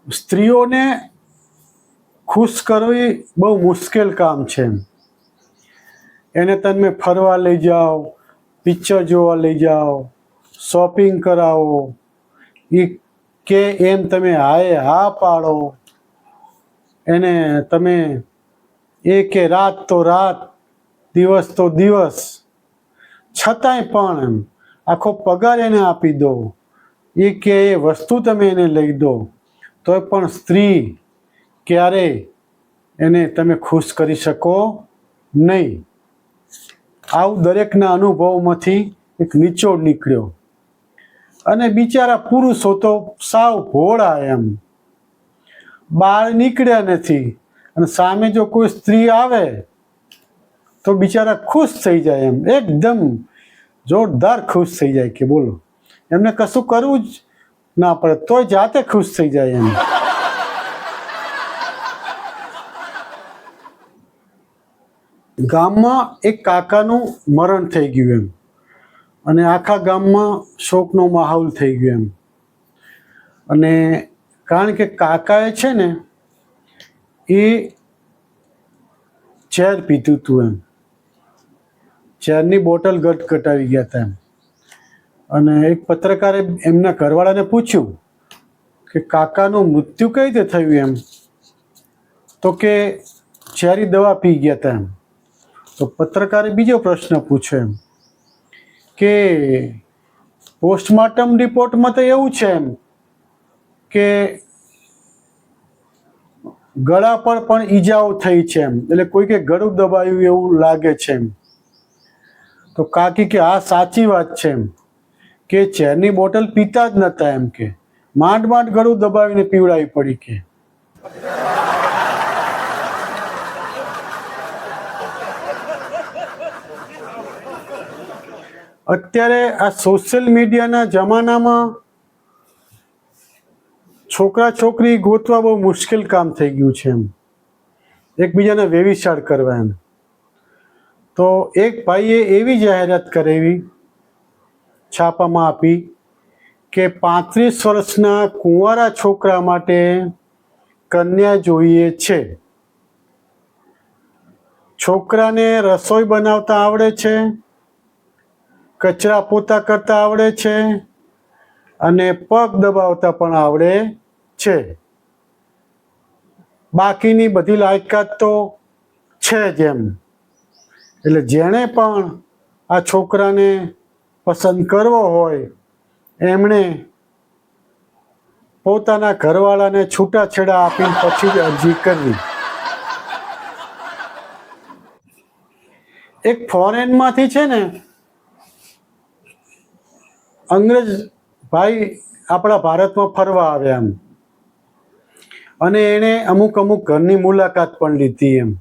સ્ત્રીઓને ખુશ કરવી બહુ મુશ્કેલ કામ છે. એને તમે ફરવા લઈ જાઓ, પિક્ચર જોવા લઈ જાઓ, શોપિંગ કરાવો, એ કે એમ તમે હાય હા પાડો, એને તમે એ કે રાત તો રાત, દિવસ તો દિવસ, છતાંય પણ એમ આખો પગાર એને આપી દો, એ કે એ વસ્તુ તમે એને લઈ દો, તોય પણ સ્ત્રી ક્યારેય એને તમે ખુશ કરી શકો નહીં. આવું દરેકના અનુભવમાંથી એક નિચોડ નીકળ્યો. અને બિચારા પુરુષો તો સાવ ભોળા, એમ બહાર નીકળ્યા નથી, અને સામે જો કોઈ સ્ત્રી આવે તો બિચારા ખુશ થઈ જાય, એમ એકદમ જોરદાર ખુશ થઈ જાય કે બોલો, એમને કશું કરવું જ ના પડે તોય જાતે ખુશ થઈ જાય. એમ ગામમાં એક કાકાનું મરણ થઈ ગયું એમ, અને આખા ગામમાં શોકનો માહોલ થઈ ગયો એમ. અને કારણ કે કાકાએ છે ને એ ઝેર પીધું હતું એમ, ઝેરની બોટલ ગટગટાવી ગયા હતા એમ. અને એક પત્રકારે એમના ઘરવાળાને પૂછ્યું કે કાકાનું મૃત્યુ કઈ રીતે થયું એમ, તો કે ઝેરી દવા પી ગયા હતા એમ. તો પત્રકારે બીજો પ્રશ્ન પૂછ્યો એમ કે પોસ્ટમોર્ટમ રિપોર્ટમાં તો એવું છે એમ કે ગળા પર પણ ઈજાઓ થઈ છે એમ, એટલે કોઈ કે ગળું દબાયું એવું લાગે છે એમ. તો કાકી કે હા સાચી વાત છે એમ, કે ઝેરની બોટલ પીતા જ નહોતા એમ, કે માંડ માંડ ગળું દબાવીને પીવડાવી પડી કે. અત્યારે આ સોશિયલ મીડિયાના જમાનામાં છોકરા છોકરી ગોતવા બહુ મુશ્કેલ કામ થઈ ગયું છે એમ, એકબીજાને વેવિશાળ કરવા એમ. તો એક ભાઈએ એવી જાહેરાત કરાવી, છાપામાં આપી કે 35 વર્ષના કુંવારા છોકરા માટે કન્યા જોઈએ છે. છોકરાને રસોઈ બનાવતા આવડે છે, કચરા પોતા કરતા આવડે છે, અને પગ દબાવતા પણ આવડે છે. બાકીની બધી લાયકાત તો છે જ એમ. એટલે જેણે પણ આ છોકરાને પસંદ કરવો હોય એમણે પોતાના ઘરવાળાને છૂટાછેડા આપીને પછી જ અરજી કરવી. એક ફોરેનમાંથી છે ને અંગ્રેજ ભાઈ આપણા ભારતમાં ફરવા આવ્યા એમ, અને એણે અમુક ઘરની મુલાકાત પણ લીધી એમ.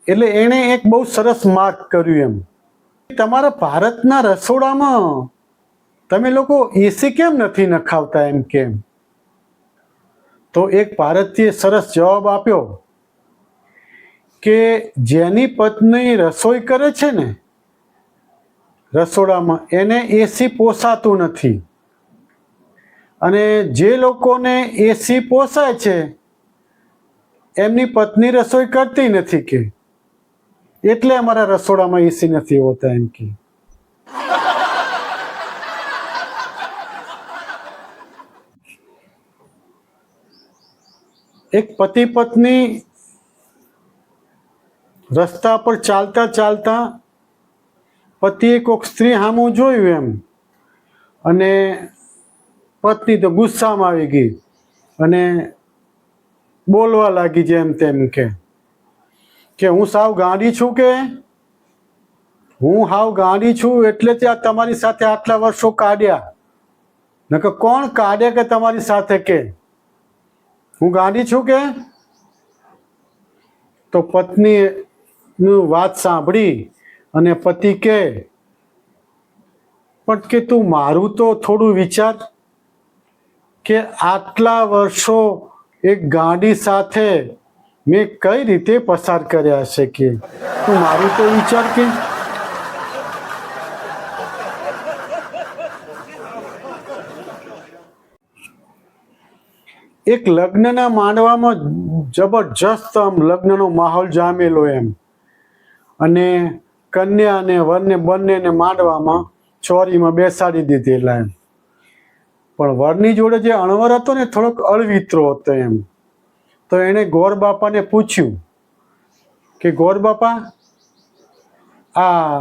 એટલે એણે એક બહુ સરસ માર્ક કર્યું એમ, તમારા ભારતના રસોડામાં તમે લોકો એસી કેમ નથી નખાવતા એમ કેમ. તો એક ભારતીય સરસ જવાબ આપ્યો કે જેની પત્ની રસોઈ કરે છે ને રસોડામાં, એને એસી પોસાતું નથી, અને જે લોકોને એસી પોસાય છે એમની પત્ની રસોઈ કરતી નથી કે, એટલે અમારા રસોડામાં એસી નથી હોતા એમ કે. એક પતિ પત્ની રસ્તા પર ચાલતા ચાલતા પતિએ કોઈક સ્ત્રી સામું જોયું એમ, અને પત્ની તો ગુસ્સામાં આવી ગઈ અને બોલવા લાગી જેમ તેમ કે હું સાવ ગાંડી છું, કે હું હાવ ગાંડી છું એટલે ત્યાં તમારી સાથે આટલા વર્ષો કાઢ્યા, નકર કોણ કાઢે કે તમારી સાથે, કે હું ગાંડી છું કે. તો પત્નીનું વાત સાંભળી અને પતિ કે પણ કે તું મારું તો થોડું વિચાર, કે આટલા વર્ષો એક ગાંડી સાથે મેં કઈ રીતે પસાર કર્યા છે, કે તું મારું તો વિચાર કે. એક લગ્નના માંડવામાં જબરજસ્ત આમ લગ્નનો માહોલ જામેલો એમ, અને કન્યા અને વરને બંનેને માંડવામાં ચોરીમાં બેસાડી દીધેલા એમ. પણ વરની જોડે જે અણવર હતો ને થોડોક અળવિત્રો હતો એમ. તો એણે ગોર બાપાને પૂછ્યું કે ગોર બાપા, આ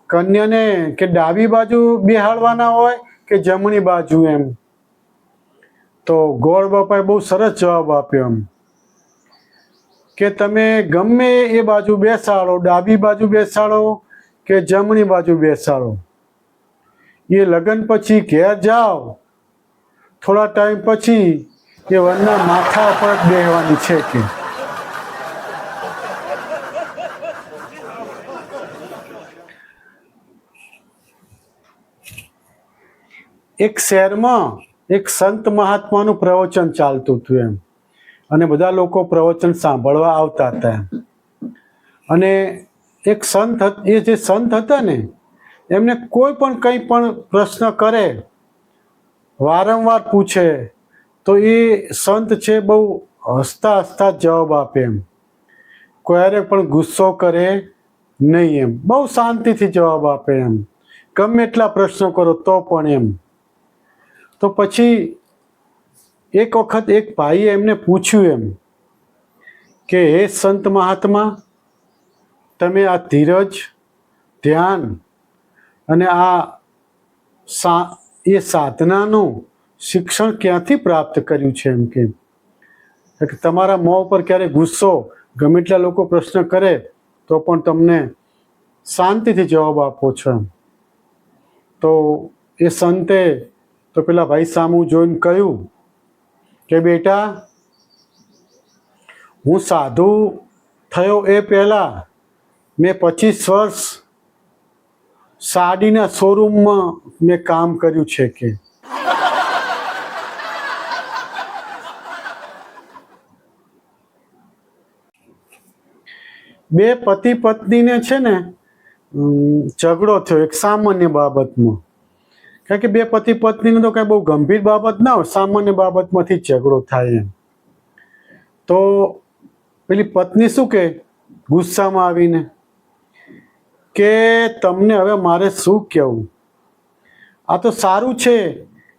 કન્યાને કે ડાબી બાજુ બેહાડવાના હોય કે જમણી બાજુ એમ. તો ગોર બાપાએ બહુ સરસ જવાબ આપ્યો એમ કે તમે ગમે એ બાજુ બેસાડો, ડાબી બાજુ બેસાડો કે જમણી બાજુ બેસાડો, એ લગ્ન પછી ઘેર જાઓ, થોડા ટાઈમ પછી એ વરના માથા પર જ બેહવાની છે કે. એક શહેરમાં એક સંત મહાત્માનું પ્રવચન ચાલતું હતું એમ, અને બધા લોકો પ્રવચન સાંભળવા આવતા હતા એમ. અને એક સંત, એ જે સંત હતા ને, એમને કોઈ પણ કંઈ પણ પ્રશ્ન કરે, વારંવાર પૂછે, તો એ સંત છે બહુ હસતા હસતા જવાબ આપે એમ. કોયારે પણ ગુસ્સો કરે નહીં એમ, બહુ શાંતિથી જવાબ આપે એમ, ગમે એટલા પ્રશ્નો કરો તો પણ એમ. તો પછી એક વખત એક ભાઈએ એમને પૂછ્યું એમ કે હે સંત મહાત્મા, તમે આ ધીરજ, ધ્યાન અને એ સાધનાનું શિક્ષણ ક્યાંથી પ્રાપ્ત કર્યું છે એમ. કે તમારા મોં ઉપર ક્યારે ગુસ્સો, ગમે એટલા લોકો પ્રશ્ન કરે તો પણ તમને શાંતિથી જવાબ આપો છો એમ. તો એ સંતે તો પેલા ભાઈ સામું જોઈને કહ્યું કે બેટા, હું સાધુ થયો એ પહેલાં મેં 25 વર્ષ સાડીના શોરૂમમાં મેં કામ કર્યું છે કે. બે પતિ પત્નીને છે ને ઝઘડો થયો એક સામાન્ય બાબતમાં. કારણ કે બે પતિ પત્નીને તો કાંઈ બહુ ગંભીર બાબત ના હોય, સામાન્ય બાબતમાંથી ઝઘડો થાય એમ. તો પેલી પત્ની શું કહે ગુસ્સામાં આવીને કે તમને હવે મારે શું કહેવું, આ તો સારું છે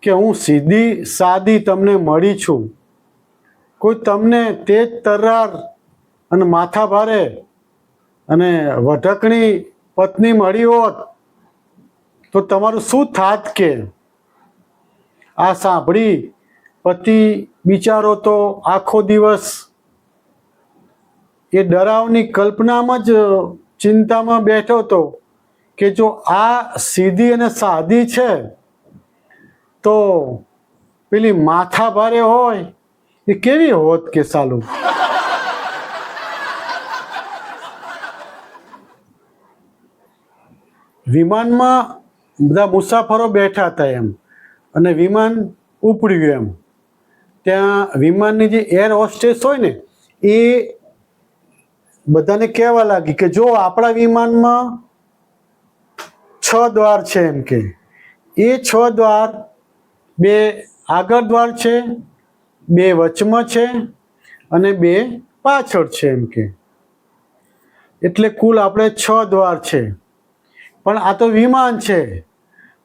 કે હું સીધી સાદી તમને મળી છું. કોઈ તમને તેજ તર્રાર અને માથા ભારે અને વઢકણી પત્ની મળી હોત તો તમારું શું થાત કે. આ સાંભળી પતિ બિચારો તો આખો દિવસ એ ડરાવની કલ્પનામાં જ ચિંતામાં બેઠો હતો કે જો આ સીધી અને સાદી છે તો પેલી માથા ભારે હોય એ કેવી હોત કે સાલું. વિમાનમાં બધા મુસાફરો બેઠા હતા એમ, અને વિમાન ઉપડ્યું એમ. ત્યાં વિમાનની જે એર હોસ્ટેસ હોય ને એ બધાને કહેવા લાગી કે જો આપણા વિમાનમાં 6 દ્વાર છે એમ કે. એ 6 દ્વાર, 2 આગળ દ્વાર છે, 2 વચમાં છે અને 2 પાછળ છે એમ કે. એટલે કુલ આપણે 6 દ્વાર છે. પણ આ તો વિમાન છે,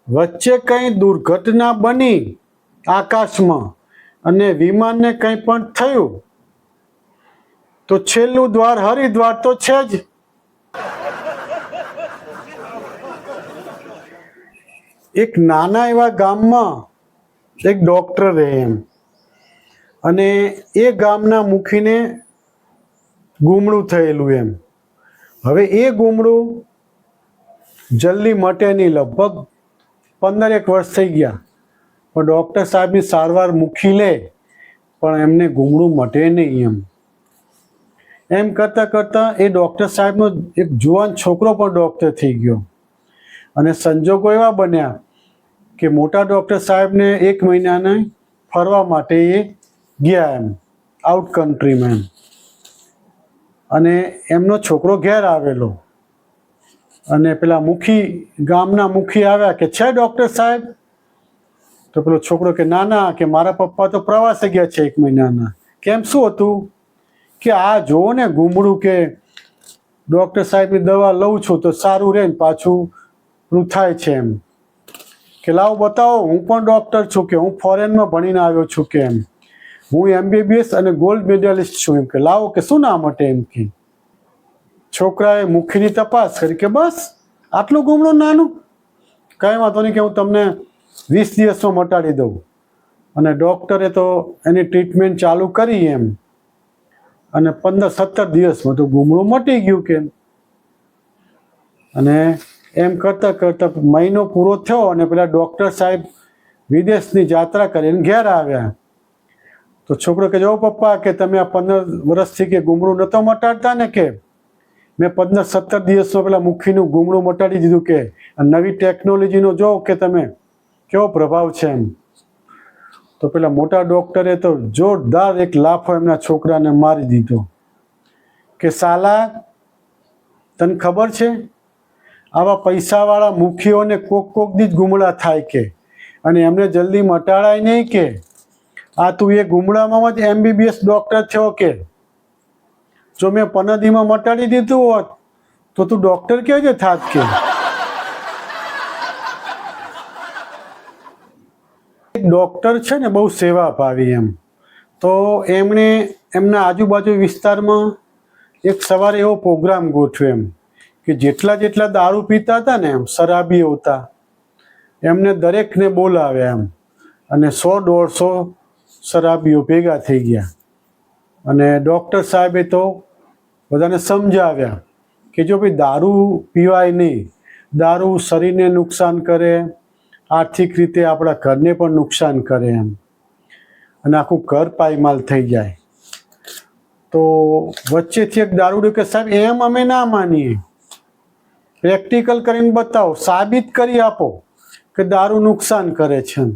વચ્ચે કંઈ દુર્ઘટના બની આકાશમાં અને વિમાનને કંઈ પણ થયું તો છેલ્લું દ્વાર હરિદ્વાર તો છે જ. એક નાના એવા ગામમાં એક ડૉક્ટર રહે એમ, અને એ ગામના મુખીને ગુમડું થયેલું એમ. હવે એ ગુમડું જલ્દી મટે નહીં, લગભગ 15 વર્ષ થઈ ગયા, પણ ડૉક્ટર સાહેબની સારવાર મૂકી લે પણ એમને ગુમડું મટે નહીં એમ. એમ કરતાં કરતાં એ ડૉક્ટર સાહેબનો એક જુવાન છોકરો પણ ડૉક્ટર થઈ ગયો, અને સંજોગો એવા બન્યા કે મોટા ડૉક્ટર સાહેબને 1 મહિનાને ફરવા માટે એ ગયા એમ, આઉટ કન્ટ્રીમાં એમ. અને એમનો છોકરો ઘેર આવેલો, અને પેલા મુખી, ગામના મુખી આવ્યા કે છે ડૉક્ટર સાહેબ? તો તો પેલો છોકરો કે ના ના, કે મારા પપ્પા તો પ્રવાસે ગયા છે 1 મહિનાના. કેમ, શું હતું? કે આ જુઓ ને ગુમડું, કે ડૉક્ટર સાહેબની દવા લઉં છું તો સારું રહે ને પાછું પેલું થાય છે એમ. કે લાવો બતાવો, હું પણ ડૉક્ટર છું, કે હું ફોરેનમાં ભણીને આવ્યો છું, કે એમ હું MBBS અને ગોલ્ડ મેડલિસ્ટ છું. એમ કે લાવો, કે શું ના મટે એમ. કે છોકરાએ મુખીની તપાસ કરી કે બસ આટલું ગુમડું નાનું, કાંઈ વાંધો નહીં, કે હું તમને 20 દિવસમાં મટાડી દઉં. અને ડૉક્ટરે તો એની ટ્રીટમેન્ટ ચાલુ કરી એમ, અને 15-17 દિવસમાં તો ગુમડું મટી ગયું. કે અને એમ કરતાં કરતાં મહિનો પૂરો થયો અને પેલા ડૉક્ટર સાહેબ વિદેશની યાત્રા કરીને ઘેર આવ્યા. તો છોકરો કે જો પપ્પા, કે તમે આ 15 વર્ષથી કે ગુમડું નહોતો મટાડતા ને, કે મેં 15-17 દિવસમાં પેલા મુખીનું ગુમડું મટાડી દીધું. કે નવી ટેકનોલોજીનો જો કે તમે કેવો પ્રભાવ છે એમ. તો પેલા મોટા ડૉક્ટરે તો જોરદાર એક લાફો એમના છોકરાને મારી દીધો કે સાલા, તને ખબર છે આવા પૈસાવાળા મુખીઓને કોક દી જ ગુમડા થાય, કે અને એમને જલ્દી મટાડાય નહીં. કે આ તું એ ગુમડામાં જ MBBS ડૉક્ટર થયો. કે જો મેં 15 દીમાં મટાડી દીધું હોત તો તું ડૉક્ટર કેવી રીતે થાત? કે એક ડૉક્ટર છે ને બહુ સેવાભાવી એમ. તો એમણે એમના આજુબાજુ વિસ્તારમાં એક સવારે એવો પ્રોગ્રામ ગોઠવ્યો એમ, કે જેટલા દારૂ પીતા હતા ને, એમ શરાબીઓ હતા, એમને દરેકને બોલાવ્યા એમ. અને 100-150 શરાબીઓ ભેગા થઈ ગયા. અને ડૉક્ટર સાહેબે તો બધાને સમજાવ્યા કે જો ભાઈ દારૂ પીવાય નહીં, દારૂ શરીરને નુકસાન કરે, આર્થિક રીતે આપણા ઘરને પણ નુકસાન કરે એમ, અને આખું ઘર પાયમાલ થઈ જાય. તો વચ્ચેથી એક દારૂડિયો કે સાહેબ એમ અમે ના માનીએ, પ્રેક્ટિકલ કરીને બતાવો, સાબિત કરી આપો કે દારૂ નુકસાન કરે છે.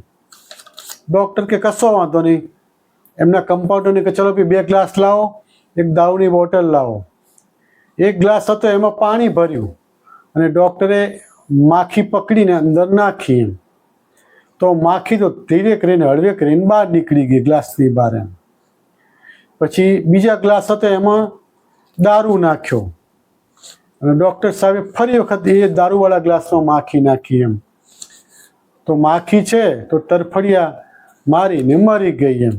ડૉક્ટર કે કશો વાંધો નહીં. એમના કમ્પાઉન્ડરને કે ચલો ભાઈ 2 ગ્લાસ લાવો, એક દારૂની બોટલ લાવો. 1 ગ્લાસ હતો એમાં પાણી ભર્યું અને ડૉક્ટરે માખી પકડીને અંદર નાખી એમ. તો માખી તો ધીરે કરીને હળવે કરીને બહાર નીકળી ગઈ ગ્લાસની બહાર એમ. પછી બીજા ગ્લાસ હતો એમાં દારૂ નાખ્યો અને ડૉક્ટર સાહેબે ફરી વખત એ દારૂવાળા ગ્લાસમાં માખી નાખી એમ. તો માખી છે તો તરફડિયા મારીને મરી ગઈ એમ.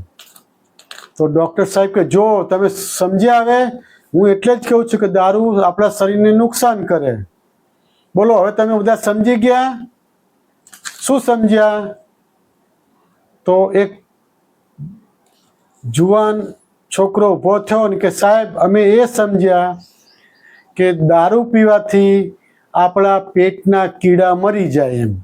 તો ડૉક્ટર સાહેબ કે જો તમે સમજ્યા, હવે હું એટલે જ કહું છું કે દારૂ આપણા શરીરને નુકસાન કરે. બોલો હવે તમે બધા સમજી ગયા? શું સમજ્યા? તો એક જુવાન છોકરો ઊભો થયો ને કે સાહેબ અમે એ સમજ્યા કે દારૂ પીવાથી આપણા પેટના કીડા મરી જાય એમ.